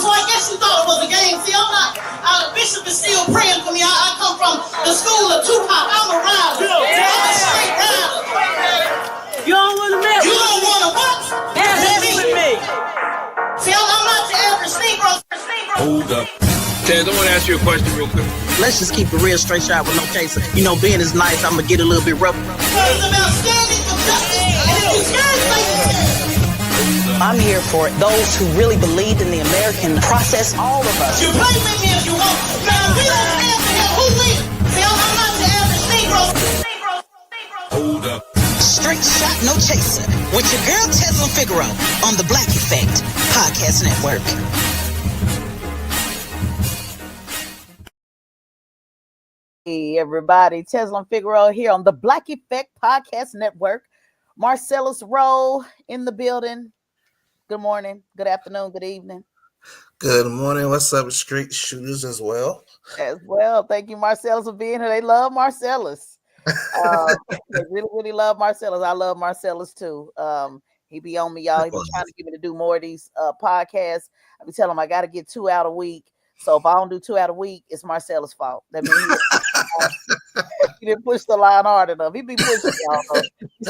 So I guess you thought it was a game. See, I'm not. Bishop is still praying for me. I come from the school of Tupac. I'm a rider. I'm a straight rider. You don't want to mess You don't want to what? with me. See, I'm not your average Negro. Hold up. Tez, I want to ask you a question real quick. Let's just keep it real, straight shot with no chaser. You know, being is nice. I'm gonna get a little bit rough. It's about standing for justice, and if you scared, say you scared. I'm here for those who really believed in the American process. All of us. You play with me if you want. Now we don't stand for him. Who we? See, I'm not your average Negro. Hold up. Straight shot, no chaser. With your girl Tezlyn Figaro on the Black Effect Podcast Network. Hey everybody, Tezlyn Figaro here on the Black Effect Podcast Network. Marcellus Rowe in the building. Good morning, good afternoon, good evening. Good morning. What's up, straight shooters as well? As well. Thank you, Marcellus, for being here. They love Marcellus. They really, really love Marcellus. I love Marcellus too. He be on me, y'all. He been trying to get me to do more of these podcasts. I be telling him I got to get 2 out a week. So if I don't do 2 out a week, it's Marcellus' fault. That means he didn't push the line hard enough. He be pushing y'all.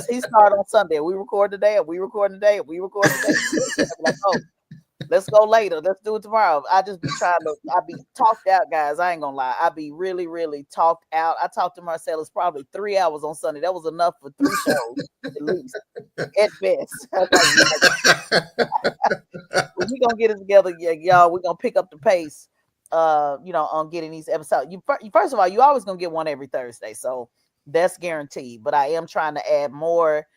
He started on Sunday. We record today, and we record today, and we record today. Like, oh, let's go later. Let's do it tomorrow. I just be I be talked out, guys. I ain't gonna lie. I be really, really talked out. I talked to Marcellus probably 3 hours on Sunday. That was enough for 3 shows, at least, at best. We gonna get it together, y'all. We're gonna pick up the pace. On getting these episodes. First of all, you always gonna get one every Thursday, so that's guaranteed. But I am trying to add more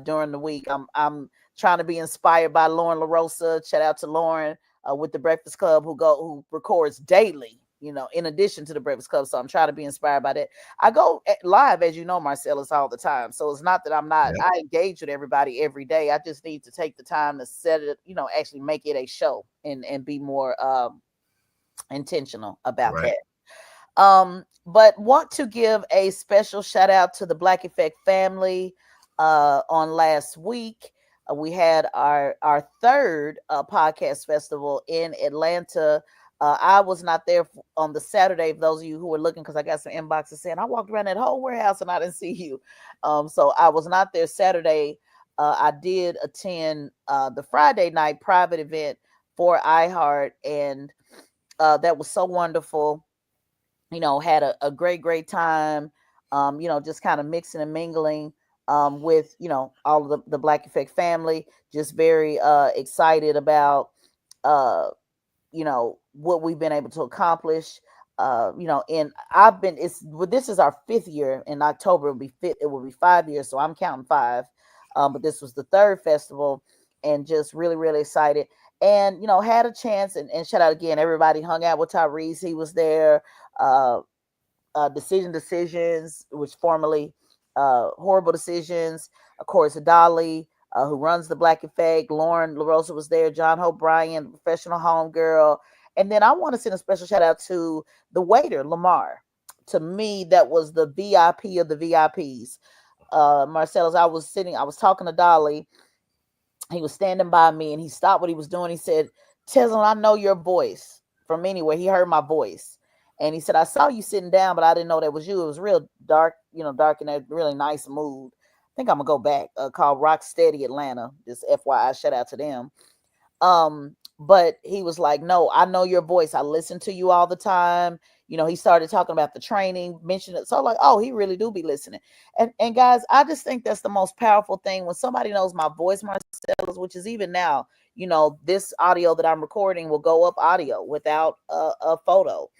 during the week. I'm trying to be inspired by Lauren LaRosa. Shout out to Lauren with the Breakfast Club who records daily. In addition to the Breakfast Club, so I'm trying to be inspired by that. I go live, as you know, Marcellus, all the time. So it's not that I'm not. Yeah. I engage with everybody every day. I just need to take the time to set it. Actually make it a show and be more intentional about that. But want to give a special shout out to the Black Effect family. On last week, we had our third podcast festival in Atlanta. I was not there on the Saturday. For those of you who were looking, because I got some inboxes saying I walked around that whole warehouse and I didn't see you. So I was not there Saturday. I did attend the Friday night private event for iHeart, and that was so wonderful. Had a great time. Just kind of mixing and mingling with all of the Black Effect family. Just very excited about what we've been able to accomplish. And this is our 5th year. In October it will be 5 years, so I'm counting 5. But this was the 3rd festival, and just really, really excited. And, had a chance and shout out again, everybody hung out with Tyrese. He was there. Decisions, which formerly Horrible Decisions. Of course, Dolly, who runs the Black Effect. Lauren LaRosa was there. John Hope Bryan, professional homegirl. And then I want to send a special shout out to the waiter, Lamar. To me, that was the VIP of the VIPs. Marcellus, I was talking to Dolly. He was standing by me and he stopped what he was doing. He said, Tezlyn, I know your voice from anywhere. He heard my voice. And he said, I saw you sitting down, but I didn't know that was you. It was real dark, dark in a really nice mood. I think I'm going to go back. Called Rock Steady Atlanta. Just FYI, shout out to them. But he was like, no, I know your voice. I listen to you all the time. He started talking about the training, mentioned it. So like, oh, he really do be listening. And guys, I just think that's the most powerful thing when somebody knows my voice, Marcellus, which is even now, this audio that I'm recording will go up audio without a photo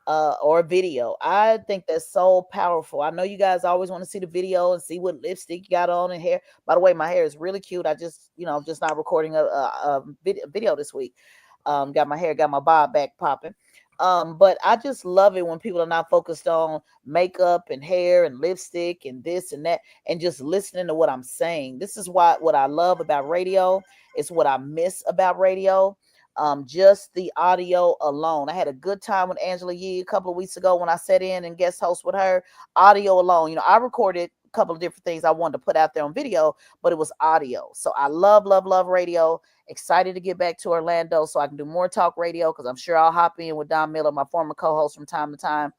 or a video. I think that's so powerful. I know you guys always want to see the video and see what lipstick you got on and hair. By the way, my hair is really cute. I just, just not recording a video this week. Got my bob back popping. But I just love it when people are not focused on makeup and hair and lipstick and this and that, and just listening to what I'm saying. This is what I love about radio. It's what I miss about radio. Just the audio alone. I had a good time with Angela Yee a couple of weeks ago when I sat in and guest host with her. Audio alone. I recorded couple of different things I wanted to put out there on video, but it was audio. So I love radio. Excited to get back to Orlando so I can do more talk radio, because I'm sure I'll hop in with Don Miller, my former co-host, from time to time.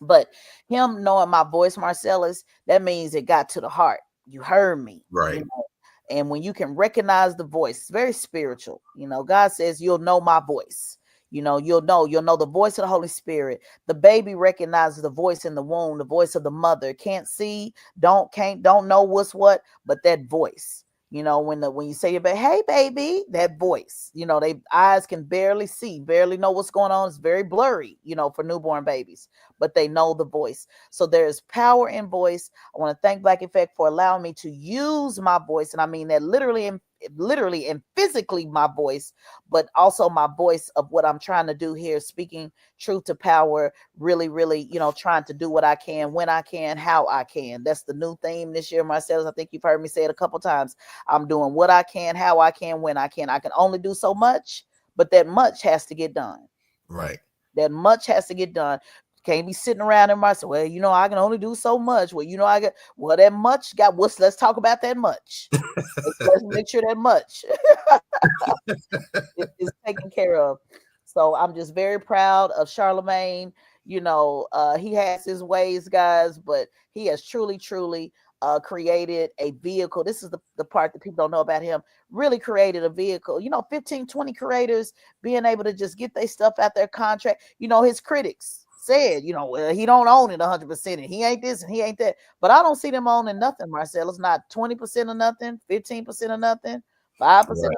But him knowing my voice, Marcellus, that means it got to the heart. You heard me. Right. You know? And when you can recognize the voice, it's very spiritual. You know, God says you'll know my voice. You know, you'll know the voice of the Holy Spirit. The baby recognizes the voice in the womb, the voice of the mother. Can't see, don't know what's what, but that voice. You know, when you say, hey, baby, that voice, you know, they eyes can barely see, barely know what's going on. It's very blurry, you know, for newborn babies, but they know the voice. So there's power in voice. I want to thank Black Effect for allowing me to use my voice. And I mean that literally and physically my voice, but also my voice of what I'm trying to do here, speaking truth to power, really, you know, trying to do what I can, when I can, how I can. That's the new theme this year, Marcellus. I think you've heard me say it a couple times. I'm doing what I can, how I can, when I can. I can only do so much, but that much has to get done. Right. That much has to get done. Can't be sitting around in my, well, you know, I can only do so much. Well, you know, that much got let's talk about that much. let's make sure that much is taken care of. So I'm just very proud of Charlemagne. You know, he has his ways, guys, but he has truly created a vehicle. This is the part that people don't know about him. Really created a vehicle. You know, 15, 20 creators being able to just get their stuff out their contract. You know, his critics said, you know, he don't own it 100%, and he ain't this and he ain't that. But I don't see them owning nothing, Marcel. It's not 20% of nothing, 15% of nothing, 5%. Right. Of nothing.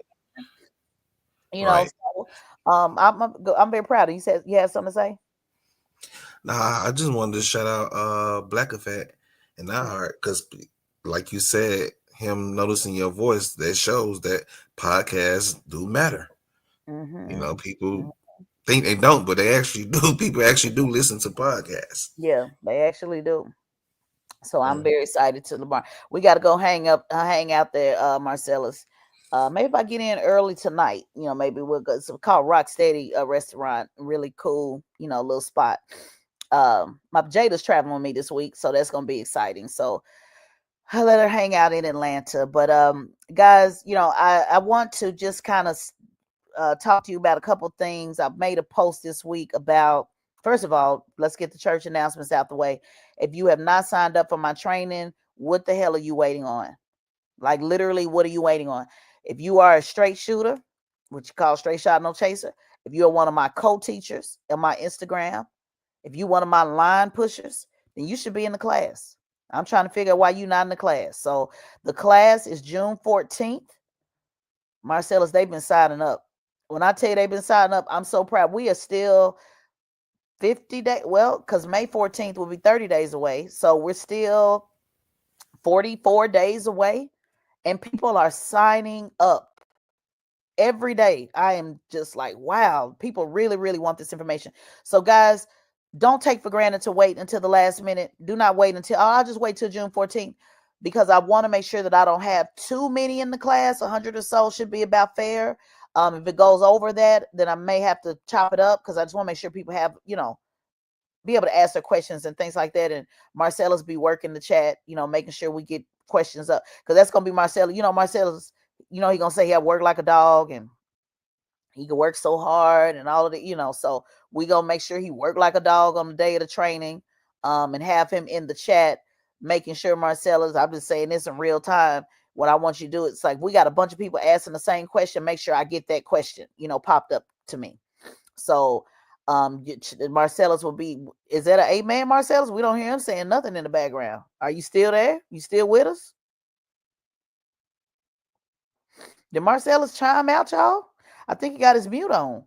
You Right. know, so I'm very proud of you. You said you had something to say? Nah, I just wanted to shout out Black Effect and that heart, because like you said, him noticing your voice, that shows that podcasts do matter. Mm-hmm. You know, people think they don't, but they actually do. People actually do listen to podcasts. Yeah, they actually do. So I'm very excited to Lamar. We got to go hang out there, Marcellus. Maybe if I get in early tonight, you know, maybe we'll go. It's called Rocksteady restaurant, really cool, you know, little spot. My Jada's traveling with me this week, so that's gonna be exciting. So I let her hang out in Atlanta. But guys, you know, I want to just kind of talk to you about a couple things. I've made a post this week about, first of all, let's get the church announcements out the way. If you have not signed up for my training, what the hell are you waiting on? Like, literally, what are you waiting on? If you are a straight shooter, which you call straight shot, no chaser, if you're one of my co-teachers on my Instagram, if you're one of my line pushers, then you should be in the class. I'm trying to figure out why you're not in the class. So the class is June 14th. Marcellus, they've been signing up. When I tell you they've been signing up, I'm so proud. We are still 50 days. Well, because May 14th will be 30 days away. So we're still 44 days away. And people are signing up every day. I am just like, wow, people really, really want this information. So guys, don't take for granted to wait until the last minute. Do not wait until, I'll just wait till June 14th, because I want to make sure that I don't have too many in the class. 100 or so should be about fair. If it goes over that, then I may have to chop it up, because I just want to make sure people have, you know, be able to ask their questions and things like that. And Marcellus be working the chat, you know, making sure we get questions up, because that's going to be Marcellus. You know, Marcellus, you know, he's going to say he had work like a dog and he can work so hard and all of it, you know, so we going to make sure he worked like a dog on the day of the training, and have him in the chat, making sure Marcellus, I've been saying this in real time. What I want you to do, it's like, we got a bunch of people asking the same question. Make sure I get that question, you know, popped up to me. So Marcellus will be, is that an amen, Marcellus? We don't hear him saying nothing in the background. Are you still there? You still with us? Did Marcellus chime out, y'all? I think he got his mute on.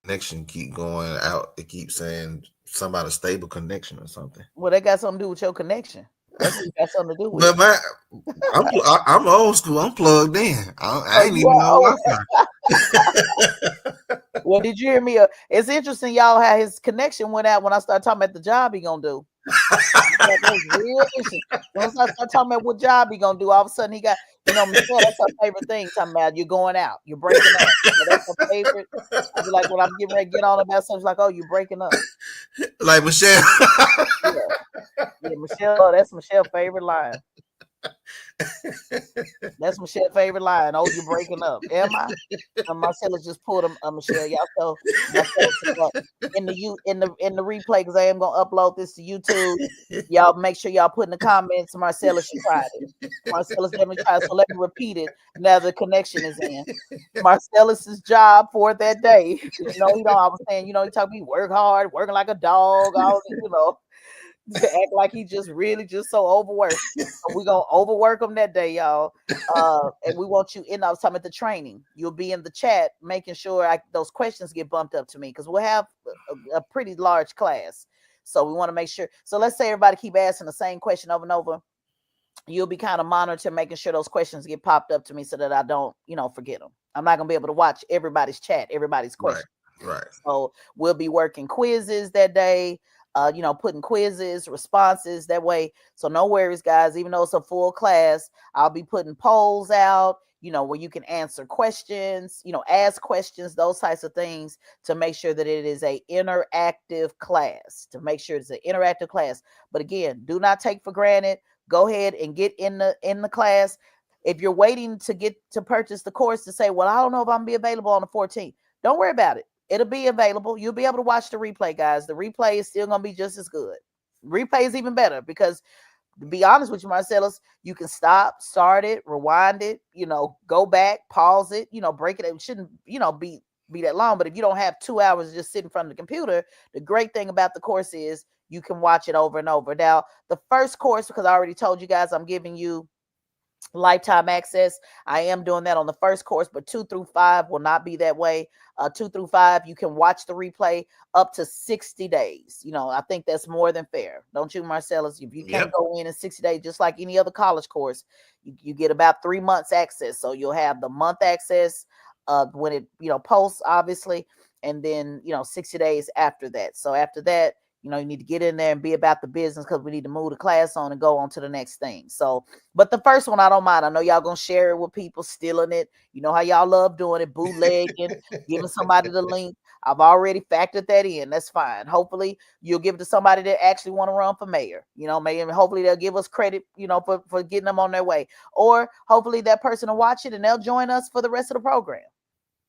Connection keep going out. It keeps saying something about a stable connection or something. Well, that got something to do with your connection. That's what got something to do with But I'm old school. I'm plugged in. I ain't even know Wi-Fi. Well, did you hear me? It's interesting, y'all, how his connection went out when I started talking about the job he gonna do. That was real interesting. Once I start talking about what job he gonna do, all of a sudden he got, Michelle, that's her favorite thing. Talking about you're going out, you're breaking up. That's her favorite. I be like, when I'm getting ready to get on about something, like, oh, you're breaking up. Like Michelle. Yeah, Michelle. That's Michelle's favorite line. That's Michelle's favorite line. Oh, you're breaking up. Am I? Marcella just pulled Michelle. Y'all so in the replay because I am gonna upload this to YouTube. Y'all make sure y'all put in the comments. Marcella, she tried it. Marcella's definitely tried. So let me repeat it. Now the connection is in. Marcellus's job for that day. I was saying, he talk me work hard, working like a dog, all to act like he just really just so overworked. So we're gonna overwork him that day, y'all. And we want you in. I was talking about the training. You'll be in the chat making sure those questions get bumped up to me because we'll have a pretty large class. So we want to make sure. So let's say everybody keep asking the same question over and over. You'll be kind of monitoring, making sure those questions get popped up to me so that I don't, forget them. I'm not gonna be able to watch everybody's chat, everybody's question. Right. So we'll be working quizzes that day. Putting quizzes, responses that way. So no worries, guys. Even though it's a full class, I'll be putting polls out, where you can answer questions, ask questions, those types of things to make sure that it is a interactive class, But again, do not take for granted. Go ahead and get in the class. If you're waiting to get to purchase the course to say, well, I don't know if I'm gonna be available on the 14th, don't worry about it. It'll be available. You'll be able to watch the replay, guys. The replay is still going to be just as good. Replay is even better because, to be honest with you, Marcellus, you can stop, start it, rewind it, go back, pause it, break it. It shouldn't, be that long. But if you don't have 2 hours just sitting in front of the computer, the great thing about the course is you can watch it over and over. Now, the first course, because I already told you guys, I'm giving you lifetime access. I am doing that on the first course, but 2 through 5 will not be that way. 2 through 5, you can watch the replay up to 60 days. I think that's more than fair. Don't you, Marcellus? If you can't go in 60 days, just like any other college course, you get about 3 months access. So you'll have the month access when it, posts, obviously, and then, 60 days after that. So after that, you need to get in there and be about the business because we need to move the class on and go on to the next thing. So, but the first one, I don't mind. I know y'all going to share it with people, stealing it. You know how y'all love doing it, bootlegging, giving somebody the link. I've already factored that in. That's fine. Hopefully you'll give it to somebody that actually want to run for mayor. Maybe hopefully they'll give us credit, for getting them on their way. Or hopefully that person will watch it and they'll join us for the rest of the program.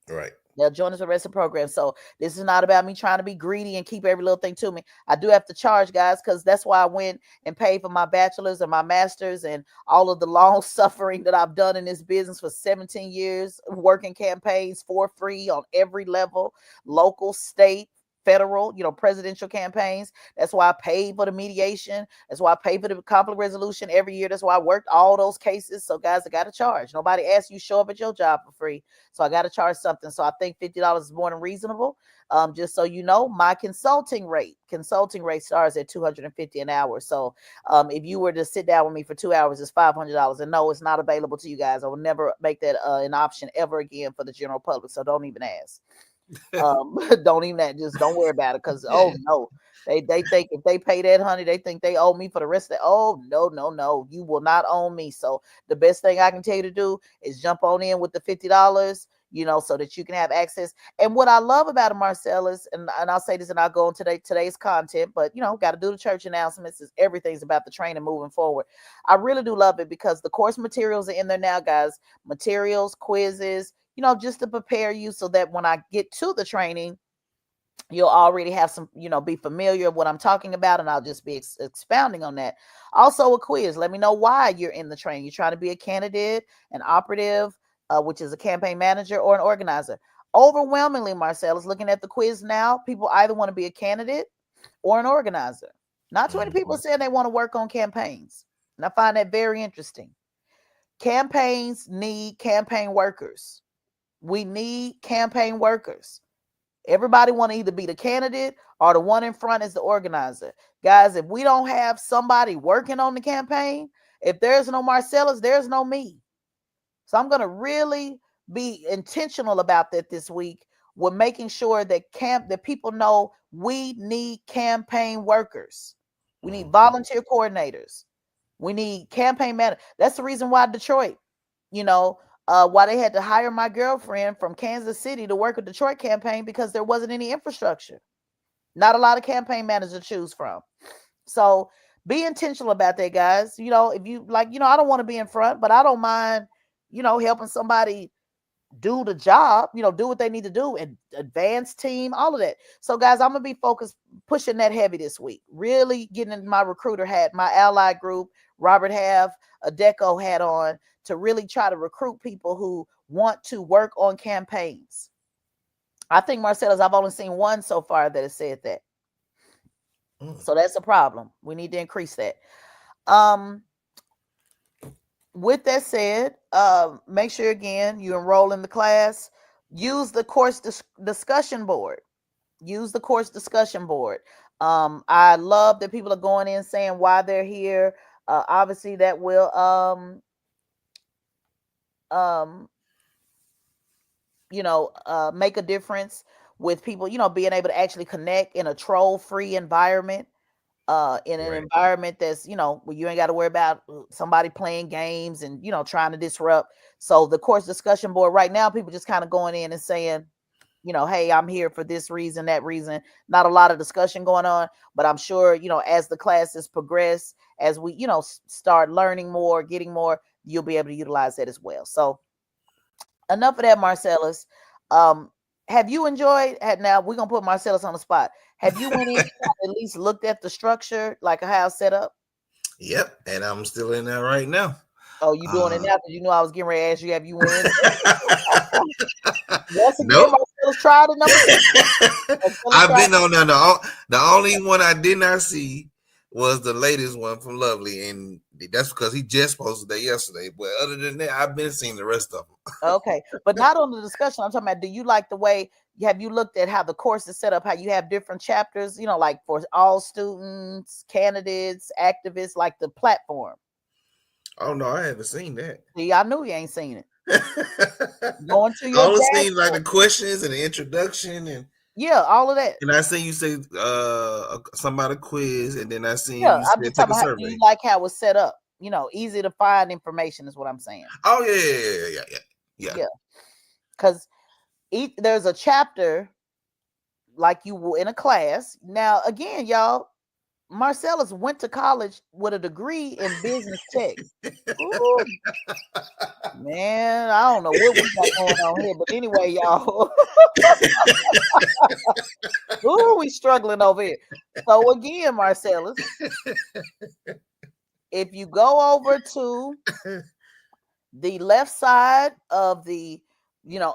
Right. They'll join us the rest of the program. So this is not about me trying to be greedy and keep every little thing to me. I do have to charge, guys, because that's why I went and paid for my bachelor's and my master's and all of the long suffering that I've done in this business for 17 years, working campaigns for free on every level, local, state, federal, presidential campaigns. That's why I paid for the mediation. That's why I paid for the conflict resolution every year. That's why I worked all those cases. So guys, I got to charge. Nobody asks you show up at your job for free. So I got to charge something. So I think $50 is more than reasonable. Just so you know, my consulting rate starts at $250 an hour. So if you were to sit down with me for 2 hours, it's $500. And no, it's not available to you guys. I will never make that an option ever again for the general public. So don't even ask. Don't even that. Just don't worry about it because no, they think if they pay that, honey, they think they owe me for the rest of the. No, you will not own me. So the best thing I can tell you to do is jump on in with the $50, so that you can have access. And what I love about it, Marcellus, and I'll say this and I'll go on today's content, but got to do the church announcements. Is everything's about the training moving forward. I really do love it because the course materials are in there now, guys. Materials, quizzes, just to prepare you so that when I get to the training, you'll already have some, be familiar with what I'm talking about, and I'll just be expounding on that. Also a quiz. Let me know why you're in the training. You're trying to be a candidate, an operative, which is a campaign manager, or an organizer. Overwhelmingly, Marcellus, looking at the quiz now, people either want to be a candidate or an organizer. Not too many people saying they want to work on campaigns. And I find that very interesting. Campaigns need campaign workers. We need campaign workers. Everybody want to either be the candidate or the one in front is the organizer. Guys, if we don't have somebody working on the campaign, if there's no Marcellus, there's no me. So I'm going to really be intentional about that this week with making sure that that people know we need campaign workers. We need volunteer coordinators. We need campaign managers. That's the reason why Detroit, why they had to hire my girlfriend from Kansas City to work a Detroit campaign, because there wasn't any infrastructure. Not a lot of campaign managers to choose from. So be intentional about that, guys. If you like, I don't want to be in front, but I don't mind, helping somebody do the job, do what they need to do, and advanced team, all of that. So guys, I'm gonna be focused, pushing that heavy this week, really getting in my recruiter hat, my ally group. Robert have a deco hat on to really try to recruit people who want to work on campaigns. I think, Marcellus, I've only seen one so far that has said that. So that's a problem. We need to increase that. With that said, make sure again you enroll in the class. Use the course discussion board. Use the course discussion board. I love that people are going in saying why they're here. Obviously, that will make a difference with people, being able to actually connect in a troll-free environment. In an environment that's, where you ain't got to worry about somebody playing games and, trying to disrupt. So the course discussion board right now, people just kind of going in and saying, hey, I'm here for this reason, that reason. Not a lot of discussion going on, but I'm sure, as the classes progress, as we, start learning more, getting more, you'll be able to utilize that as well. So enough of that, Marcellus. Have you enjoyed? Now we're gonna put Marcellus on the spot. Have you went in at least looked at the structure, like how it's set up? Yep, and I'm still in there right now. Oh, you doing it now? Because I was getting ready to ask you, have you went in? Once again, Nope. Marcellus tried it. I've been on there. The only one I did not see was the latest one from Lovely, and that's because he just posted that yesterday. But other than that, I've been seeing the rest of them. Okay, but not on the discussion. I'm talking about, do you like the way, have you looked at how the course is set up, how you have different chapters, like for all students, candidates, activists, like the platform? Oh no, I haven't seen that. See, I knew you ain't seen it. Going to your I only seen like the questions and the introduction and all of that. And I seen you say somebody quiz, and then I seen you I'm just take talking a about, survey. do you like how it's set up? Easy to find information is what I'm saying. Oh yeah. Because there's a chapter like you will in a class. Now, again, y'all, Marcellus went to college with a degree in business tech. Ooh. Man, I don't know what we got going on here, but anyway, y'all. Ooh, we struggling over here. So again, Marcellus, if you go over to the left side of the,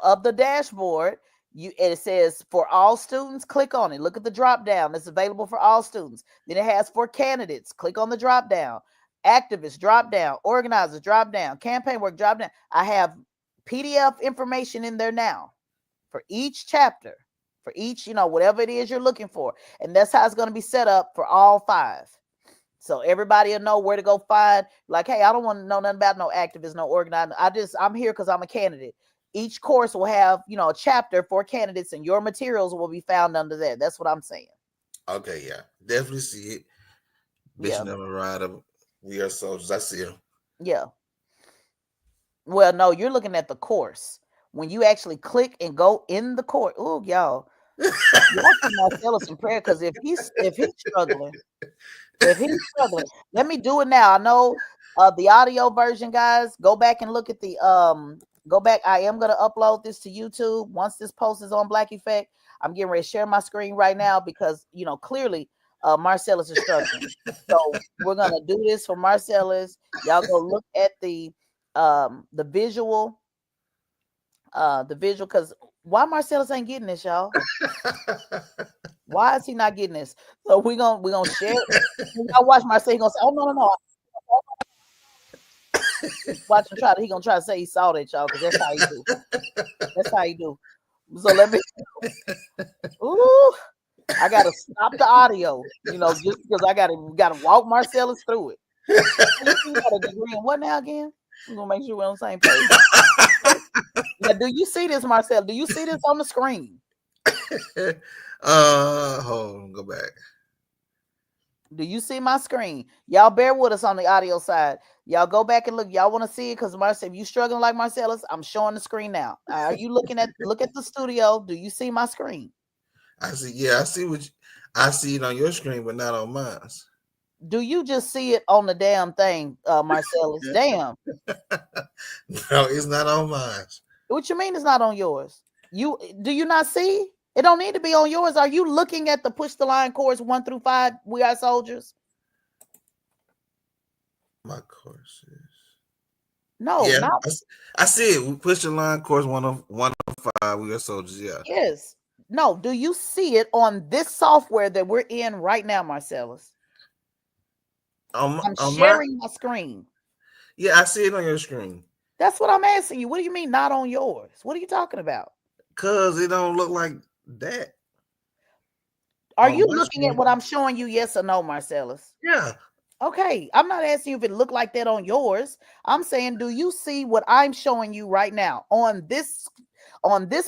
of the dashboard, it says for all students, click on it. Look at the drop down. It's available for all students. Then it has for candidates. Click on the drop down. Activists, drop down. Organizers, drop down. Campaign work, drop down. I have PDF information in there now for each chapter, for each, whatever it is you're looking for. And that's how it's going to be set up for all 5. So everybody will know where to go find, like, hey, I don't want to know nothing about no activists, no organizer. I'm here because I'm a candidate. Each course will have, a chapter for candidates, and your materials will be found under that. That's what I'm saying. Okay, yeah. Definitely see it. Mission of a Rider. We Are Soldiers. I see them. Yeah. Well, no, you're looking at the course. When you actually click and go in the course, oh, y'all. Y'all see Marcellus in prayer, because if he's struggling, let me do it now. I know the audio version, guys. Go back and look at the go back. I am going to upload this to YouTube once this post is on Black Effect. I'm getting ready to share my screen right now because, clearly Marcellus is struggling. So we're going to do this for Marcellus. Y'all go look at the visual, because why Marcellus ain't getting this, y'all? Why is he not getting this? So we're gonna share it. Y'all watch Marcellus. He gonna say, oh no. Watch him he gonna try to say he saw that, y'all, because that's how he do. That's how he do. So let me I gotta stop the audio, just because I gotta walk Marcellus through it. You got a degree in what now again? We're gonna make sure we're on the same page. Now, do you see this, Marcel? Do you see this on the screen? Hold on, go back. Do you see my screen? Y'all bear with us on the audio side. Y'all go back and look. Y'all want to see it? Because Marcel, if you struggling like Marcellus, I'm showing the screen now. Are you looking at look at the studio? Do you see my screen? I see. Yeah, I see I see it on your screen, but not on mine. Do you just see it on the damn thing, Marcellus? Damn. No, it's not on mine. What you mean it's not on yours? Do you not see? It don't need to be on yours. Are you looking at the push the line course 1 through 5? We Are Soldiers. My courses. No, Yeah, not. I see it. We push the line course 105. We Are Soldiers. Yeah. Yes. No. Do you see it on this software that we're in right now, Marcellus? I'm sharing my screen. Yeah, I see it on your screen. That's what I'm asking you. What do you mean not on yours? What are you talking about? Cause it don't look like that. Are you looking at what I'm showing you? Yes or no, Marcellus? Yeah. Okay. I'm not asking you if it looked like that on yours. I'm saying, do you see what I'm showing you right now on this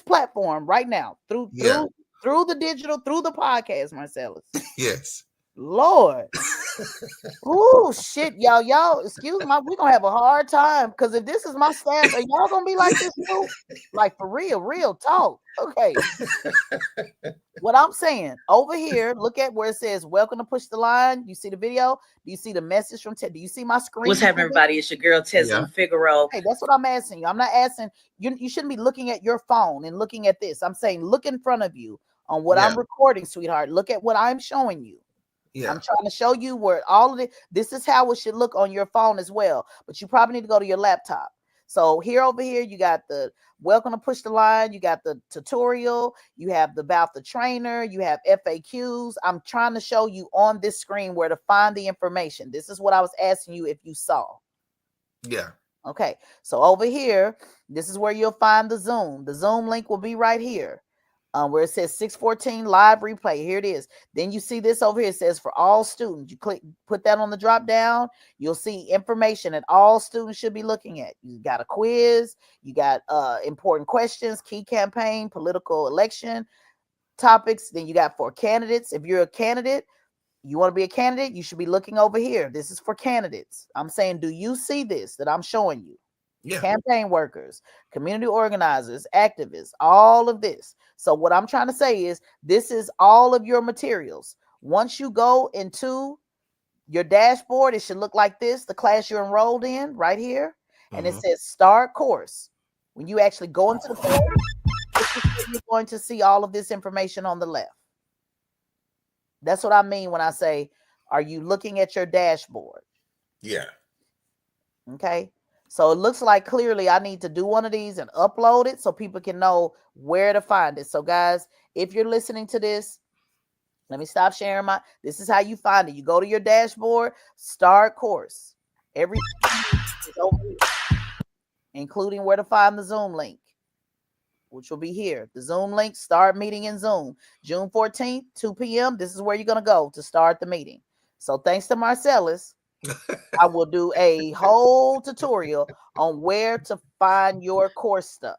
platform right now through the digital, through the podcast, Marcellus? Yes. Lord. Oh shit, y'all, excuse me, we're gonna have a hard time because if this is my staff, are y'all gonna be like this too? Like for real talk. Okay. What I'm saying over here, look at where it says welcome to Push the Line. You see the video? Do you see the message from Ted? Do you see my screen? What's happening, everybody? It's your girl Tezlyn Figaro. Hey, that's what I'm asking you. I'm not asking you shouldn't be looking at your phone and looking at this. I'm saying look in front of you on what I'm recording, sweetheart. Look at what I'm showing you. Yeah. I'm trying to show you where all of it. This is how it should look on your phone as well. But you probably need to go to your laptop. So over here, you got the welcome to Push the Line. You got the tutorial. You have about the trainer. You have FAQs. I'm trying to show you on this screen where to find the information. This is what I was asking you if you saw. Yeah. Okay. So over here, this is where you'll find the Zoom. The Zoom link will be right here. Where it says 614 live replay. Here it is. Then you see this over here. It says for all students. You put that on the drop down. You'll see information that all students should be looking at. You got a quiz. You got important questions, key campaign, political election topics. Then you got for candidates. If you're a candidate, you want to be a candidate, you should be looking over here. This is for candidates. I'm saying, do you see this that I'm showing you? Yeah. Campaign workers, community organizers, activists, all of this. So what I'm trying to say is this is all of your materials. Once you go into your dashboard, it should look like this, the class you're enrolled in right here. And it says start course. When you actually go into the course, you're going to see all of this information on the left. That's what I mean when I say, are you looking at your dashboard? Yeah. Okay. So it looks like clearly I need to do one of these and upload it so people can know where to find it. So guys, if you're listening to this, let me stop sharing this is how you find it. You go to your dashboard, start course. Everything is over here, including where to find the Zoom link, which will be here. The Zoom link, start meeting in Zoom. June 14th, 2 p.m. This is where you're going to go to start the meeting. So thanks to Marcellus, I will do a whole tutorial on where to find your course stuff.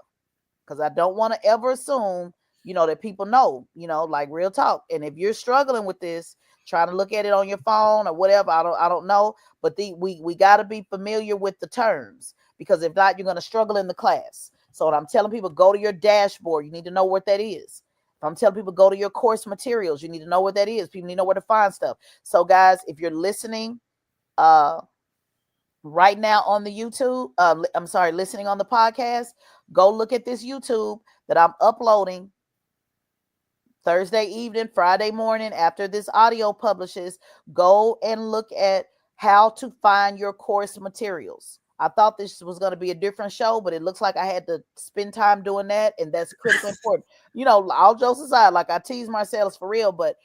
Because I don't want to ever assume, that people know, like real talk. And if you're struggling with this, trying to look at it on your phone or whatever, I don't know. But we got to be familiar with the terms. Because if not, you're going to struggle in the class. So when I'm telling people, go to your dashboard, you need to know what that is. If I'm telling people, go to your course materials, you need to know what that is. People need to know where to find stuff. So guys, if you're listening right now on the YouTube, listening on the podcast, go look at this YouTube that I'm uploading Thursday evening, Friday morning after this audio publishes. Go and look at how to find your course materials. I thought this was going to be a different show, but it looks like I had to spend time doing that, and that's critically important. All jokes aside, like I tease Marcellus for real, but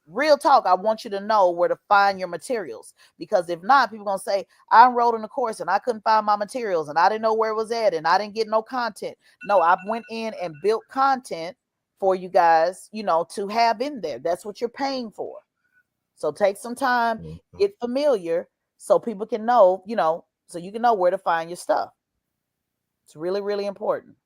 real talk, I want you to know where to find your materials, because if not, people going to say, I enrolled in a course and I couldn't find my materials and I didn't know where it was at and I didn't get no content. No, I went in and built content for you guys, to have in there. That's what you're paying for. So take some time, get familiar so people can know, so you can know where to find your stuff. It's really, really important.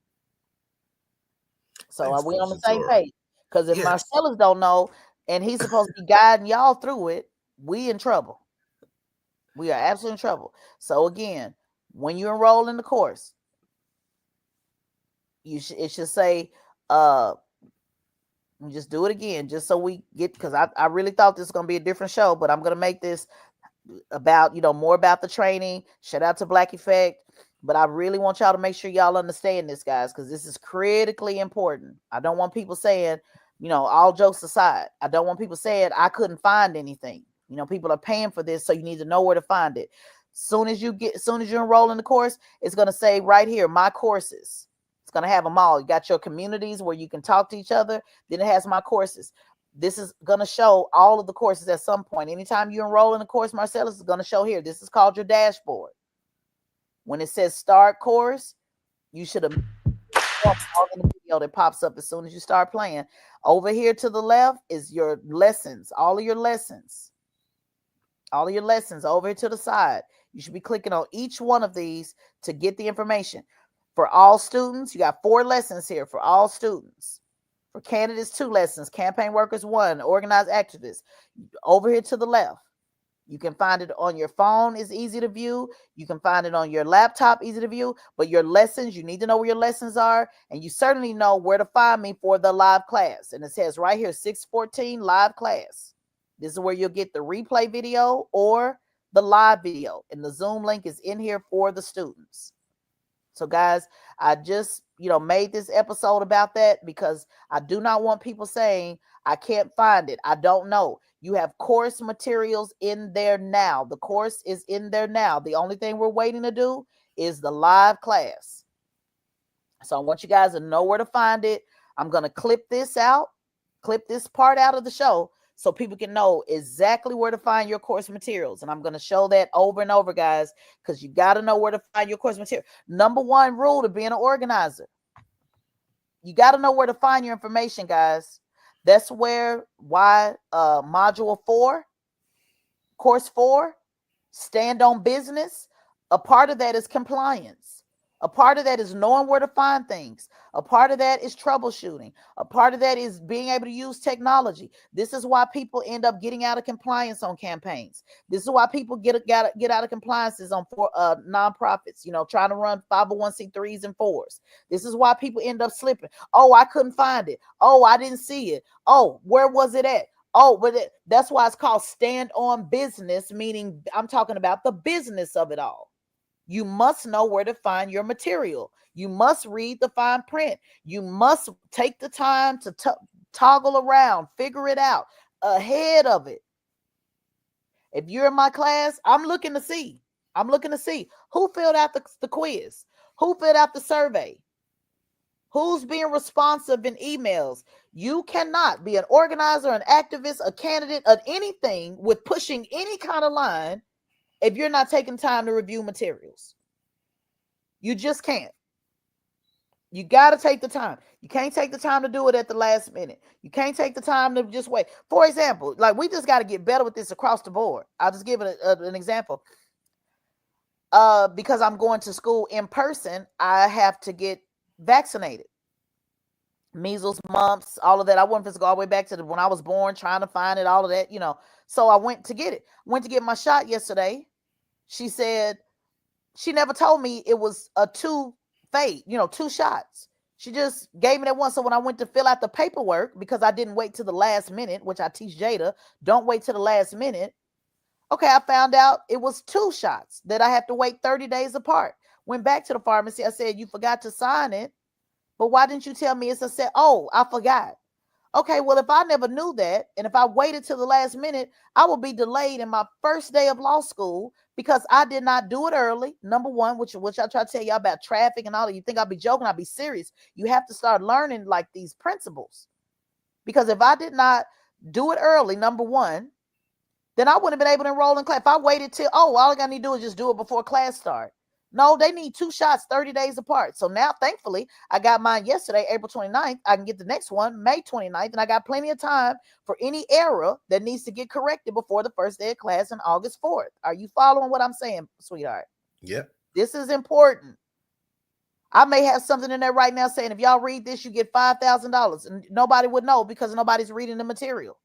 So are we on the same page? Because if Marcellus don't know, and he's supposed to be guiding y'all through it, we in trouble. We are absolutely in trouble. So again, when you enroll in the course, it should say, just do it again, just so we get, because I really thought this was gonna be a different show, but I'm gonna make this about, more about the training. Shout out to Black Effect. But I really want y'all to make sure y'all understand this, guys, because this is critically important. I don't want people saying, all jokes aside, I don't want people saying I couldn't find anything. People are paying for this, so you need to know where to find it. Soon as you enroll in the course, it's going to say right here, my courses. It's going to have them all. You got your communities where you can talk to each other. Then it has my courses. This is going to show all of the courses at some point. Anytime you enroll in the course, Marcellus, is going to show here. This is called your dashboard. When it says start course, you should have all in the video that pops up as soon as you start playing. Over here to the left is your lessons, all of your lessons. All of your lessons over here to the side. You should be clicking on each one of these to get the information. For all students, you got 4 lessons here for all students. For candidates, 2 lessons. Campaign workers, 1. Organized activists. Over here to the left. You can find it on your phone. It's easy to view. You can find it on your laptop, easy to view. But your lessons, you need to know where your lessons are. And you certainly know where to find me for the live class. And it says right here, 614 live class. This is where you'll get the replay video or the live video. And the Zoom link is in here for the students. So guys, I just, made this episode about that because I do not want people saying, I can't find it. I don't know. You have course materials in there now. The course is in there now. The only thing we're waiting to do is the live class. So I want you guys to know where to find it. I'm going to clip this part out of the show so people can know exactly where to find your course materials. And I'm going to show that over and over, guys, because you got to know where to find your course material. Number 1 rule to being an organizer. You got to know where to find your information, guys. That's why module 4, course 4, stand on business. A part of that is compliance. A part of that is knowing where to find things. A part of that is troubleshooting. A part of that is being able to use technology. This is why people end up getting out of compliance on campaigns. This is why people get out of compliances on nonprofits, trying to run 501c3s and 4s. This is why people end up slipping. Oh, I couldn't find it. Oh, I didn't see it. Oh, where was it at? Oh, but that's why it's called stand on business, meaning I'm talking about the business of it all. You must know where to find your material. You must read the fine print. You must take the time to toggle around, figure it out ahead of it. If you're in my class, I'm looking to see who filled out the quiz, who filled out the survey, who's being responsive in emails. You cannot be an organizer, an activist, a candidate of anything with pushing any kind of line if you're not taking time to review materials. You just can't. You got to take the time. You can't take the time to do it at the last minute. You can't take the time to just wait. For example, like we just got to get better with this across the board. I'll just give it an example. Because I'm going to school in person, I have to get vaccinated. Measles, mumps, all of that. I wasn't supposed to go all the way back to when I was born, trying to find it, all of that, So I went to get it. Went to get my shot yesterday. She said she never told me it was a 2 shots. She just gave me that one. So when I went to fill out the paperwork, because I didn't wait to the last minute, which I teach Jada, don't wait to the last minute. Okay, I found out it was 2 shots that I have to wait 30 days apart. Went back to the pharmacy. I said, you forgot to sign it. But why didn't you tell me it's a set? Oh, I forgot. Okay, well, if I never knew that, and if I waited till the last minute, I will be delayed in my first day of law school because I did not do it early. Number 1, which I try to tell y'all about traffic and all that. You think I'll be joking? I'll be serious. You have to start learning like these principles. Because if I did not do it early, number 1, then I wouldn't have been able to enroll in class. If I waited till, all I got to do is just do it before class start. No, they need 2 shots 30 days apart. So now, thankfully, I got mine yesterday, April 29th. I can get the next one, May 29th. And I got plenty of time for any error that needs to get corrected before the first day of class on August 4th. Are you following what I'm saying, sweetheart? Yep. This is important. I may have something in there right now saying, if y'all read this, you get $5,000, and nobody would know because nobody's reading the material.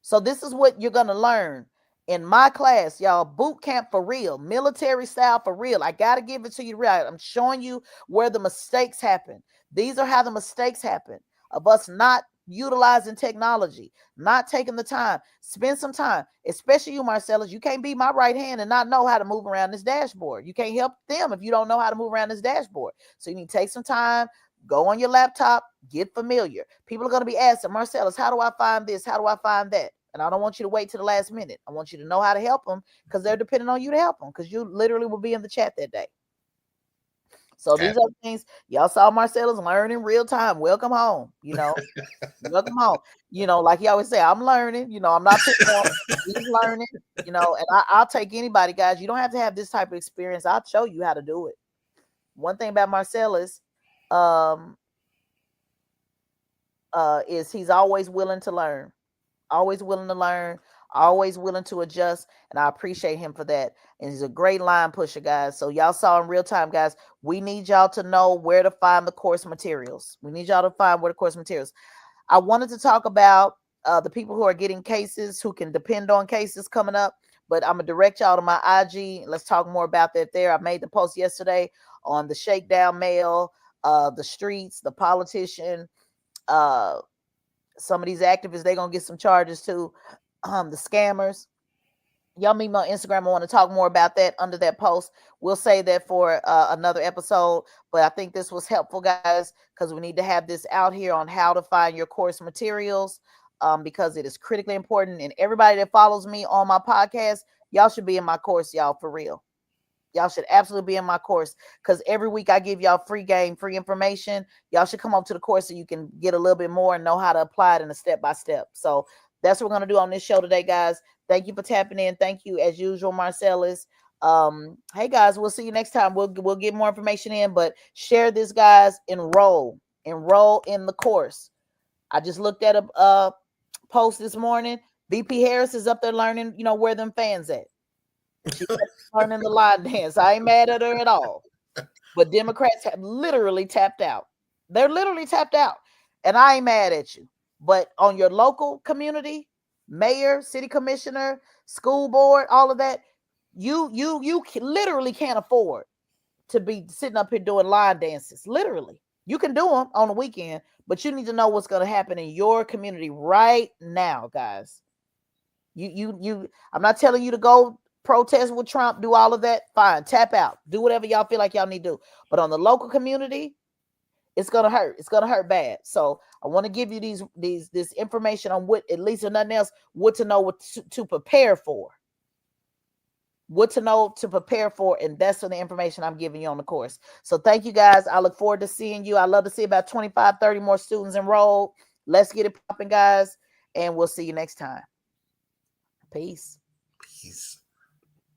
So this is what you're going to learn in my class, y'all. Boot camp for real, military style for real. I got to give it to you real. I'm showing you where the mistakes happen. These are how the mistakes happen of us not utilizing technology, not taking the time. Spend some time, especially you, Marcellus. You can't be my right hand and not know how to move around this dashboard. You can't help them if you don't know how to move around this dashboard. So you need to take some time, go on your laptop, get familiar. People are going to be asking, Marcellus, how do I find this? How do I find that? And I don't want you to wait to the last minute. I want you to know how to help them because they're depending on you to help them because you literally will be in the chat that day. So these are things y'all saw Marcellus learn in real time. Welcome home. Welcome home. Like you always say, I'm learning. I'm not picking up. He's learning. And I'll take anybody, guys. You don't have to have this type of experience. I'll show you how to do it. One thing about Marcellus, is he's always willing to learn. Always willing to learn, always willing to adjust, and I appreciate him for that. And he's a great line pusher, guys. So y'all saw in real time, guys, we need y'all to know where to find the course materials. I wanted to talk about the people who are getting cases, who can depend on cases coming up, but I'm going to direct y'all to my IG. Let's talk more about that there. I made the post yesterday on the shakedown mail, the streets, the politician, some of these activists, they're going to get some charges too. The scammers. Y'all meet me on Instagram. I want to talk more about that under that post. We'll say that for another episode. But I think this was helpful, guys, because we need to have this out here on how to find your course materials because it is critically important. And everybody that follows me on my podcast, y'all should be in my course, y'all, for real. Y'all should absolutely be in my course because every week I give y'all free game, free information. Y'all should come up to the course so you can get a little bit more and know how to apply it in a step-by-step. So that's what we're going to do on this show today, guys. Thank you for tapping in. Thank you, as usual, Marcellus. Hey, guys, we'll see you next time. We'll get more information in, but share this, guys. Enroll in the course. I just looked at a post this morning. VP Harris is up there learning, where them fans at. She's learning the line dance. I ain't mad at her at all. But Democrats have literally tapped out. They're literally tapped out. And I ain't mad at you. But on your local community, mayor, city commissioner, school board, all of that, you literally can't afford to be sitting up here doing line dances. Literally. You can do them on the weekend, but you need to know what's going to happen in your community right now, guys. I'm not telling you to go protest with Trump, do all of that. Fine, tap out, do whatever y'all feel like y'all need to do. But on the local community, it's gonna hurt. It's gonna hurt bad. So I want to give you this information on what, at least if nothing else, what to know, what to prepare for. What to know to prepare for, and that's the information I'm giving you on the course. So thank you, guys. I look forward to seeing you. I love to see about 25, 30 more students enrolled. Let's get it popping, guys, and we'll see you next time. Peace. Peace.